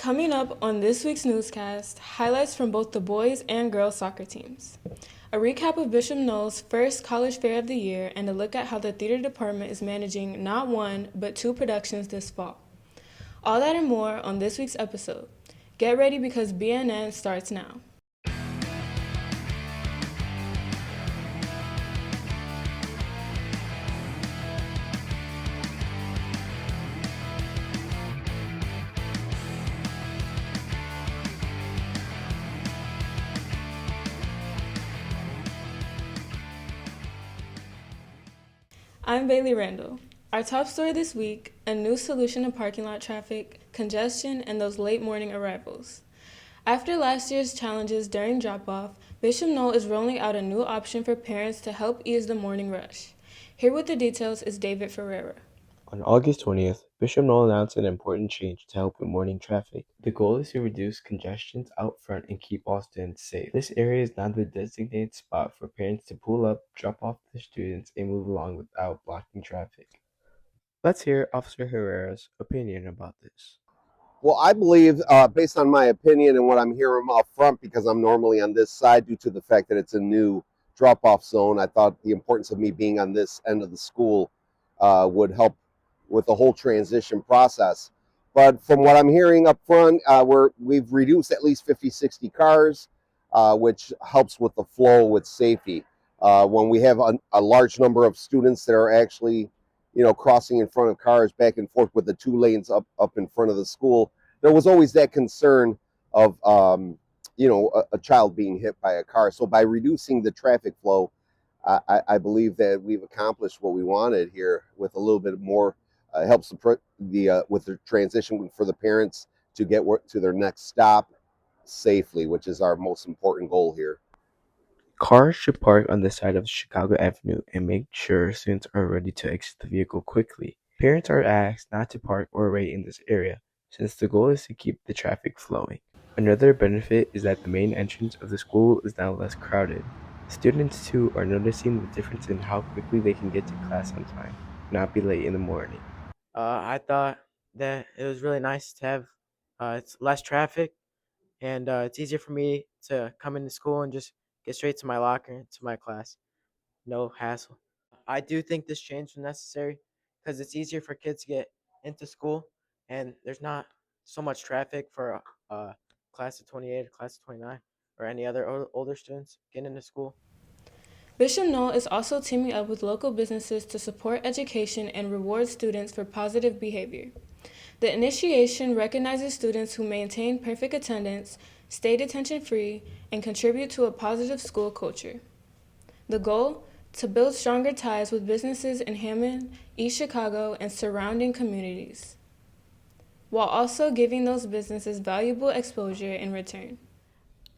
Coming up on this week's newscast, highlights from both the boys and girls soccer teams. A recap of Bishop Noll's first college fair of the year and a look at how the theater department is managing not one, but two productions this fall. All that and more on this week's episode. Get ready because BNN starts now. I'm Bailey Randall. Our top story this week, a new solution to parking lot traffic, congestion, and those late morning arrivals. After last year's challenges during drop-off, Bishop Noll is rolling out a new option for parents to help ease the morning rush. Here with the details is David Ferreira. On August 20th, Bishop Noll announced an important change to help with morning traffic. The goal is to reduce congestions out front and keep all students safe. This area is now the designated spot for parents to pull up, drop off their students, and move along without blocking traffic. Let's hear Officer Herrera's opinion about this. Well, I believe, based on my opinion and what I'm hearing up front, because I'm normally on this side due to the fact that it's a new drop-off zone, I thought the importance of me being on this end of the school would help with the whole transition process. But from what I'm hearing up front, we've reduced at least 50, 60 cars, which helps with the flow with safety. When we have a large number of students that are actually crossing in front of cars back and forth with the two lanes up in front of the school, there was always that concern of, a child being hit by a car. So by reducing the traffic flow, I believe that we've accomplished what we wanted here with a little bit more helps with the transition for the parents to get to their next stop safely, which is our most important goal here. Cars should park on the side of Chicago Avenue and make sure students are ready to exit the vehicle quickly. Parents are asked not to park or wait in this area, since the goal is to keep the traffic flowing. Another benefit is that the main entrance of the school is now less crowded. Students too are noticing the difference in how quickly they can get to class on time, not be late in the morning. I thought that it was really nice to have it's less traffic and it's easier for me to come into school and just get straight to my locker and to my class. No hassle. I do think this change was necessary because it's easier for kids to get into school and there's not so much traffic for class of 28 or class of 29 or any other older students getting into school. Bishop Noll is also teaming up with local businesses to support education and reward students for positive behavior. The initiation recognizes students who maintain perfect attendance, stay detention-free, and contribute to a positive school culture. The goal? To build stronger ties with businesses in Hammond, East Chicago, and surrounding communities, while also giving those businesses valuable exposure in return.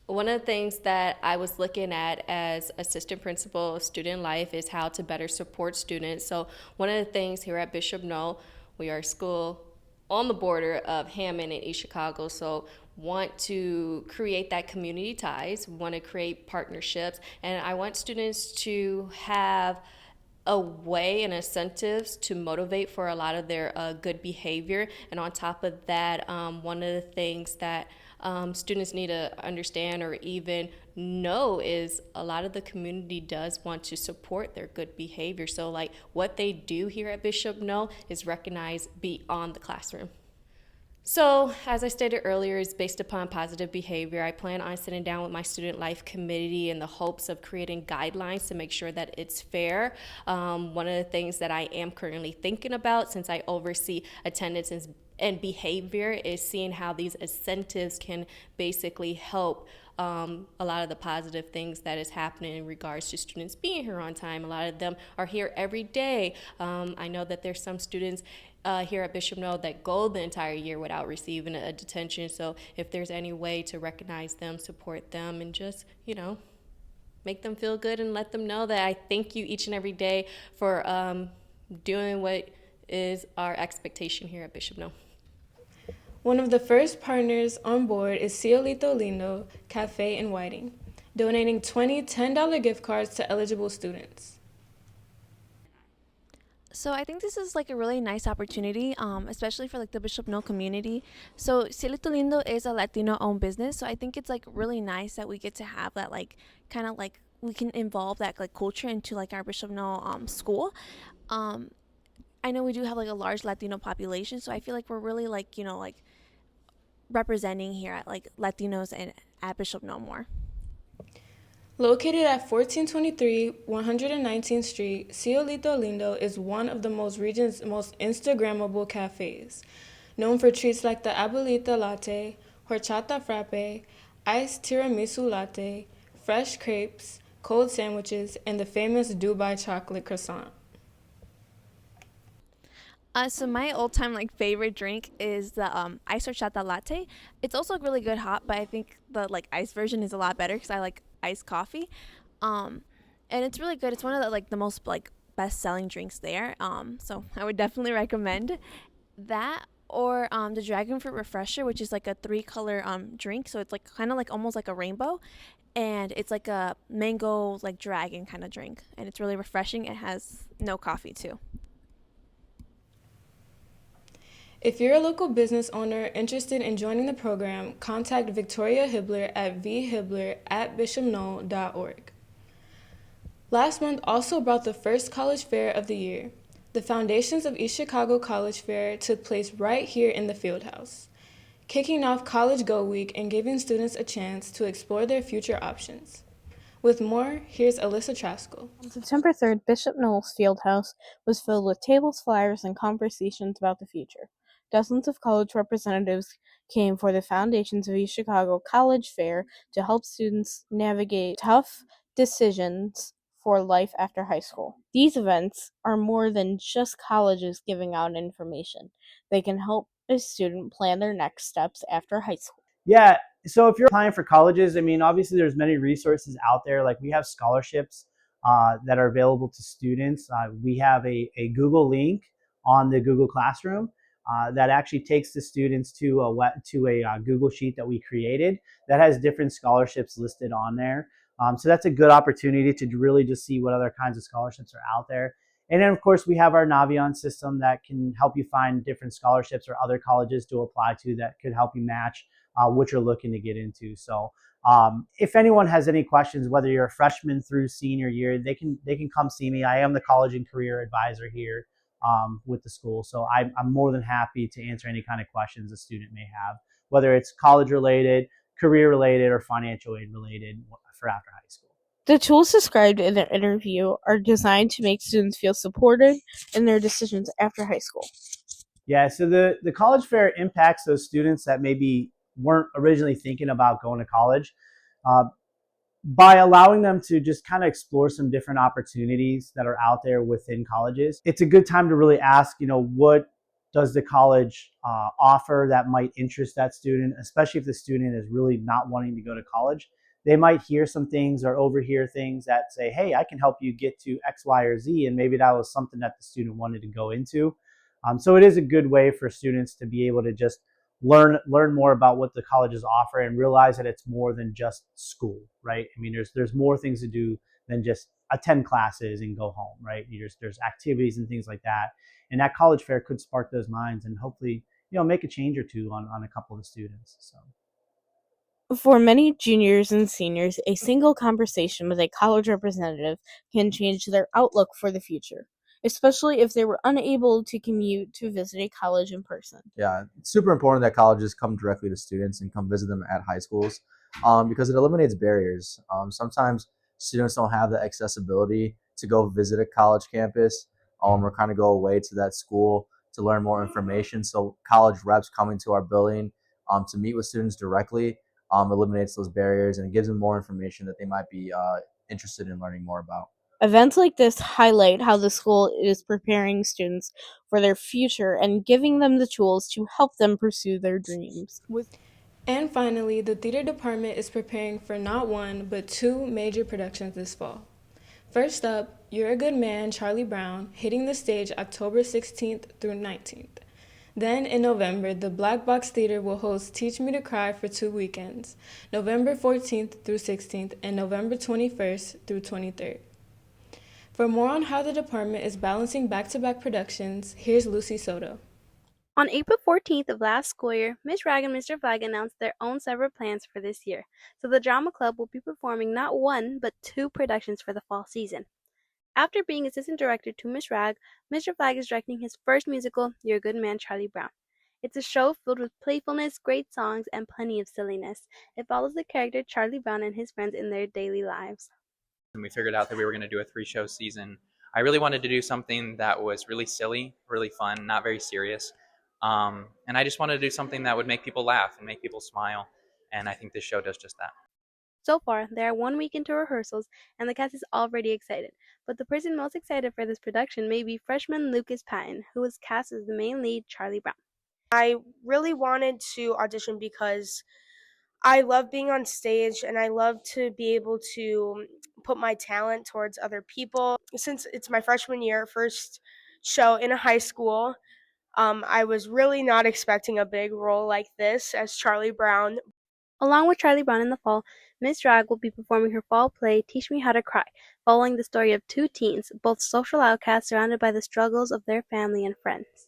One of the things that I was looking at as assistant principal of student life is how to better support students. So one of the things here at Bishop Noll, we are a school on the border of Hammond and East Chicago, so want to create that community ties, want to create partnerships, and I want students to have a way and incentives to motivate for a lot of their good behavior. And on top of that, one of the things that students need to understand or even know is a lot of the community does want to support their good behavior. So like what they do here at Bishop Noll is recognized beyond the classroom. So, as I stated earlier, is based upon positive behavior. I plan on sitting down with my student life committee in the hopes of creating guidelines to make sure that it's fair. One of the things that I am currently thinking about, since I oversee attendance and behavior, is seeing how these incentives can basically help a lot of the positive things that is happening in regards to students being here on time. A lot of them are here every day. I know that there's some students here at Bishop Noll that go the entire year without receiving a detention. So if there's any way to recognize them, support them, and just, make them feel good and let them know that I thank you each and every day for doing what is our expectation here at Bishop Noll. One of the first partners on board is Ciolito Lindo Cafe in Whiting, donating 20 $10 gift cards to eligible students. So I think this is like a really nice opportunity, especially for like the Bishop No community. So Cielito Lindo is a Latino-owned business, so I think it's like really nice that we get to have that like kind of like we can involve that like culture into like our Bishop No school. Um, I know we do have like a large Latino population, so I feel like we're really like like representing here at like Latinos and at Bishop No more. Located at 1423 119th Street, Cielito Lindo is one of the region's most Instagrammable cafes, known for treats like the Abuelita Latte, Horchata Frappe, iced tiramisu latte, fresh crepes, cold sandwiches, and the famous Dubai chocolate croissant. So my old time like favorite drink is the ice horchata latte. It's also really good hot, but I think the like ice version is a lot better because I like iced coffee. Um, and it's really good. It's one of the like the most like best selling drinks there. So I would definitely recommend that or the dragon fruit refresher, which is like a three-color drink. So it's like kind of like almost like a rainbow, and it's like a mango like dragon kind of drink, and it's really refreshing. It has no coffee too. If you're a local business owner interested in joining the program, contact Victoria Hibbler at vhibbler@bishopnoll.org. Last month also brought the first college fair of the year. The Foundations of East Chicago College Fair took place right here in the Fieldhouse, kicking off College Go Week and giving students a chance to explore their future options. With more, here's Alyssa Traskell. On September 3rd, Bishop Noll's Fieldhouse was filled with tables, flyers, and conversations about the future. Dozens of college representatives came for the Foundations of East Chicago College Fair to help students navigate tough decisions for life after high school. These events are more than just colleges giving out information. They can help a student plan their next steps after high school. Yeah. So if you're applying for colleges, I mean, obviously there's many resources out there. Like we have scholarships that are available to students. We have a Google link on the Google Classroom that actually takes the students to a Google sheet that we created that has different scholarships listed on there. So that's a good opportunity to really just see what other kinds of scholarships are out there. And then, of course, we have our Navion system that can help you find different scholarships or other colleges to apply to that could help you match what you're looking to get into. So if anyone has any questions, whether you're a freshman through senior year, they can come see me. I am the college and career advisor here with the school. So I'm more than happy to answer any kind of questions a student may have, whether it's college related, career related, or financial aid related for after high school. The tools described in the interview are designed to make students feel supported in their decisions after high school. Yeah, so the college fair impacts those students that maybe weren't originally thinking about going to college uh, by allowing them to just kind of explore some different opportunities that are out there within colleges. It's a good time to really ask, what does the college offer that might interest that student, especially if the student is really not wanting to go to college. They might hear some things or overhear things that say, hey, I can help you get to X, Y, or Z. And maybe that was something that the student wanted to go into. So it is a good way for students to be able to just learn more about what the colleges offer and realize that it's more than just school, right? I mean, there's more things to do than just attend classes and go home, right? There's activities and things like that. And that college fair could spark those minds and hopefully, make a change or two on a couple of the students. So. For many juniors and seniors, a single conversation with a college representative can change their outlook for the future, especially if they were unable to commute to visit a college in person. Yeah, it's super important that colleges come directly to students and come visit them at high schools because it eliminates barriers. Sometimes students don't have the accessibility to go visit a college campus or kind of go away to that school to learn more information. So college reps coming to our building to meet with students directly eliminates those barriers and it gives them more information that they might be interested in learning more about. Events like this highlight how the school is preparing students for their future and giving them the tools to help them pursue their dreams. And finally, the theater department is preparing for not one, but two major productions this fall. First up, You're a Good Man, Charlie Brown, hitting the stage October 16th through 19th. Then in November, the Black Box Theater will host Teach Me to Cry for 2 weekends, November 14th through 16th and November 21st through 23rd. For more on how the department is balancing back-to-back productions, here's Lucy Soto. On April 14th of last school year, Miss Rag and Mr. Flag announced their own separate plans for this year. So the drama club will be performing not one, but two productions for the fall season. After being assistant director to Miss Rag, Mr. Flag is directing his first musical, Your Good Man, Charlie Brown. It's a show filled with playfulness, great songs, and plenty of silliness. It follows the character Charlie Brown and his friends in their daily lives. And we figured out that we were going to do a 3 show season. I really wanted to do something that was really silly, really fun, not very serious. And I just wanted to do something that would make people laugh and make people smile. And I think this show does just that. So far, they are 1 week into rehearsals, and the cast is already excited. But the person most excited for this production may be freshman Lucas Patton, who was cast as the main lead, Charlie Brown. I really wanted to audition because I love being on stage and I love to be able to put my talent towards other people. Since it's my freshman year, first show in a high school, I was really not expecting a big role like this as Charlie Brown. Along with Charlie Brown in the fall, Miss Drag will be performing her fall play, Teach Me How to Cry, following the story of two teens, both social outcasts surrounded by the struggles of their family and friends.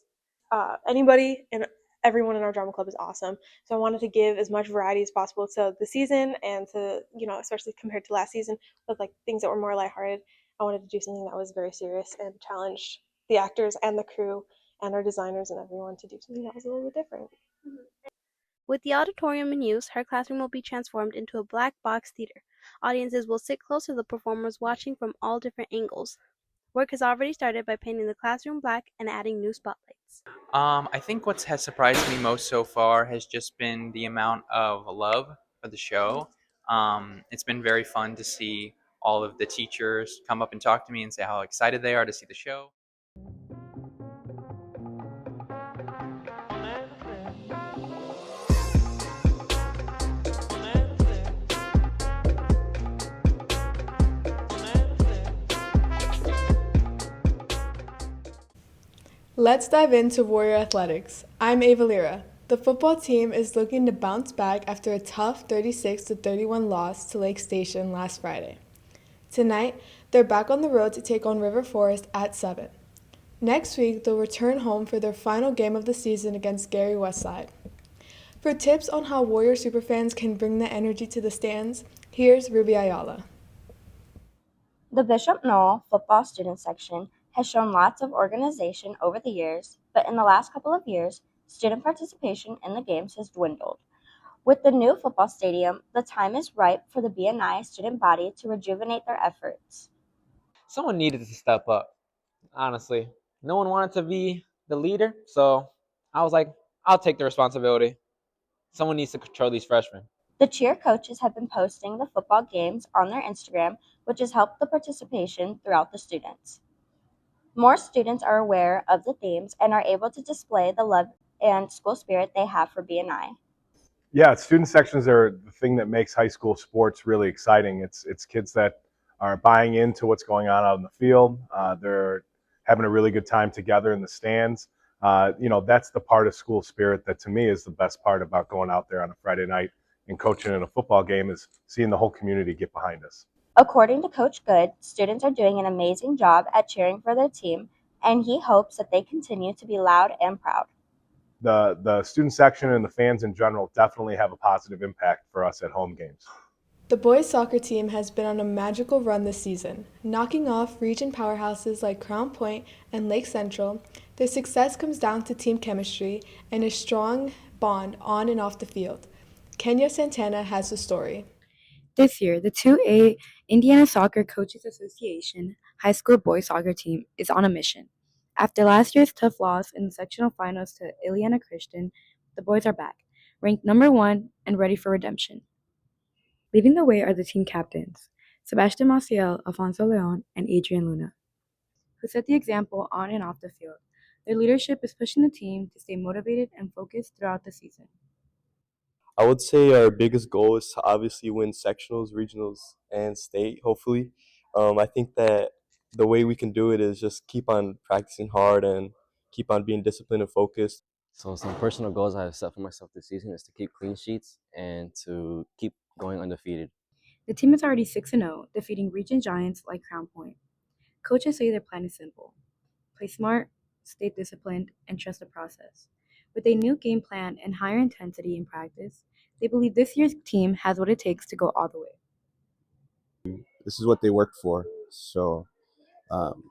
Anybody and everyone in our drama club is awesome. So I wanted to give as much variety as possible to the season and to, especially compared to last season with like things that were more lighthearted. I wanted to do something that was very serious and challenged the actors and the crew and our designers and everyone to do something that was a little bit different. With the auditorium in use, her classroom will be transformed into a black box theater. Audiences will sit close to the performers, watching from all different angles. Work has already started by painting the classroom black and adding new spotlights. I think what has surprised me most so far has just been the amount of love for the show. It's been very fun to see all of the teachers come up and talk to me and say how excited they are to see the show. Let's dive into Warrior Athletics. I'm Ava Lira. The football team is looking to bounce back after a tough 36-31 loss to Lake Station last Friday. Tonight, they're back on the road to take on River Forest at 7. Next week, they'll return home for their final game of the season against Gary Westside. For tips on how Warrior superfans can bring the energy to the stands, here's Ruby Ayala. The Bishop Knoll football student section has shown lots of organization over the years, but in the last couple of years, student participation in the games has dwindled. With the new football stadium, the time is ripe for the BNI student body to rejuvenate their efforts. Someone needed to step up, honestly. No one wanted to be the leader, so I was like, I'll take the responsibility. Someone needs to control these freshmen. The cheer coaches have been posting the football games on their Instagram, which has helped the participation throughout the students. More students are aware of the themes and are able to display the love and school spirit they have for BNI. Yeah, student sections are the thing that makes high school sports really exciting. It's kids that are buying into what's going on out in the field. They're having a really good time together in the stands. That's the part of school spirit that to me is the best part about going out there on a Friday night and coaching in a football game is seeing the whole community get behind us. According to Coach Good, students are doing an amazing job at cheering for their team, and he hopes that they continue to be loud and proud. The student section and the fans in general definitely have a positive impact for us at home games. The boys soccer team has been on a magical run this season, knocking off region powerhouses like Crown Point and Lake Central. Their success comes down to team chemistry and a strong bond on and off the field. Kenya Santana has the story. This year, the 2A Indiana Soccer Coaches Association high school boys soccer team is on a mission. After last year's tough loss in the sectional finals to Ileana Christian, the boys are back, ranked number 1 and ready for redemption. Leading the way are the team captains, Sebastian Maciel, Alfonso Leon, and Adrian Luna, who set the example on and off the field. Their leadership is pushing the team to stay motivated and focused throughout the season. I would say our biggest goal is to obviously win sectionals, regionals, and state, hopefully. I think that the way we can do it is just keep on practicing hard and keep on being disciplined and focused. So some personal goals I have set for myself this season is to keep clean sheets and to keep going undefeated. The team is already 6-0, defeating region giants like Crown Point. Coaches say their plan is simple: play smart, stay disciplined, and trust the process. With a new game plan and higher intensity in practice, they believe this year's team has what it takes to go all the way. This is what they worked for. So um,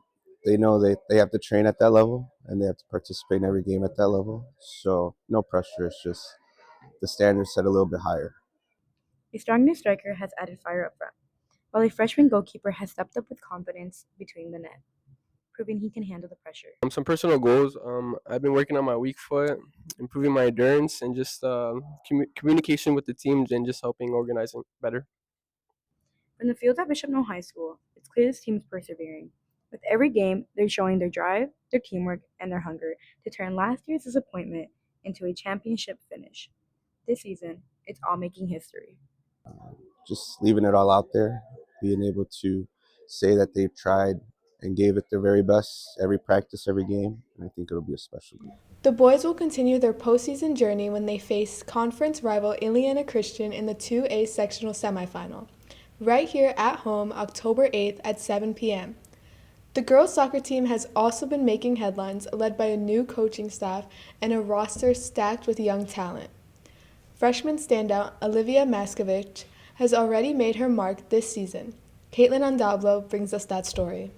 they know they have to train at that level and they have to participate in every game at that level. So no pressure. It's just the standards set a little bit higher. A strong new striker has added fire up front, while a freshman goalkeeper has stepped up with confidence between the net, proving he can handle the pressure. Some personal goals. I've been working on my weak foot, improving my endurance, and just communication with the teams and just helping organizing better. From the field at Bishop Noll High School, it's clear this team is persevering. With every game, they're showing their drive, their teamwork, and their hunger to turn last year's disappointment into a championship finish. This season, it's all making history. Just leaving it all out there, being able to say that they've tried and gave it their very best every practice, every game. And I think it'll be a special game. The boys will continue their postseason journey when they face conference rival Indiana Christian in the 2A sectional semifinal, right here at home October 8th at 7 p.m. The girls' soccer team has also been making headlines, led by a new coaching staff and a roster stacked with young talent. Freshman standout Olivia Maskovich has already made her mark this season. Caitlin Andablo brings us that story.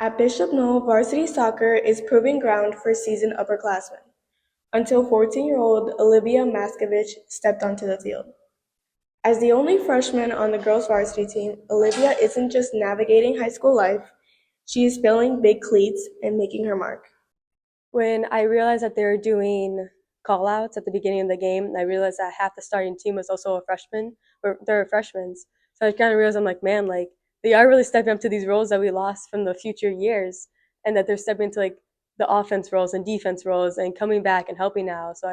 At Bishop Noll, varsity soccer is proving ground for seasoned upperclassmen, until 14-year-old Olivia Maskovich stepped onto the field. As the only freshman on the girls' varsity team, Olivia isn't just navigating high school life, she is filling big cleats and making her mark. When I realized that they were doing call-outs at the beginning of the game, I realized that half the starting team was also a freshman, or they're freshmen. So I kind of realized, I'm like, man, like, they are really stepping up to these roles that we lost from the future years, and that they're stepping into, like, the offense roles and defense roles and coming back and helping now. So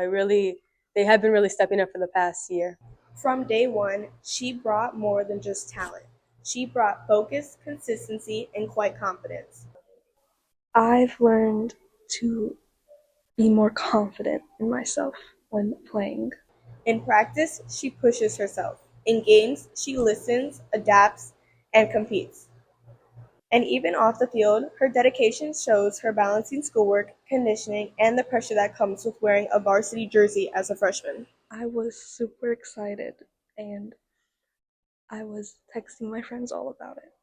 they have been really stepping up for the past year. From day one, she brought more than just talent. She brought focus, consistency, and quite confidence. I've learned to be more confident in myself when playing. In practice, she pushes herself. In games, she listens, adapts, and competes. And even off the field, her dedication shows her balancing schoolwork, conditioning, and the pressure that comes with wearing a varsity jersey as a freshman. I was super excited, and I was texting my friends all about it.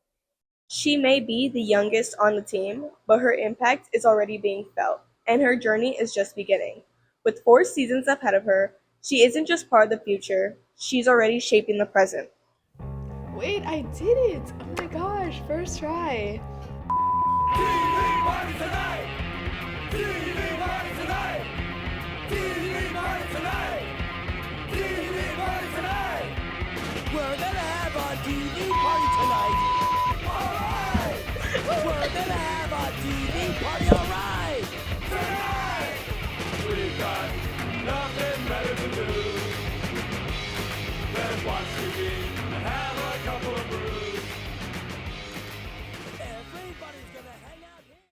She may be the youngest on the team, but her impact is already being felt, and her journey is just beginning. With 4 seasons ahead of her, she isn't just part of the future, she's already shaping the present. Wait, I did it! Oh my gosh, first try.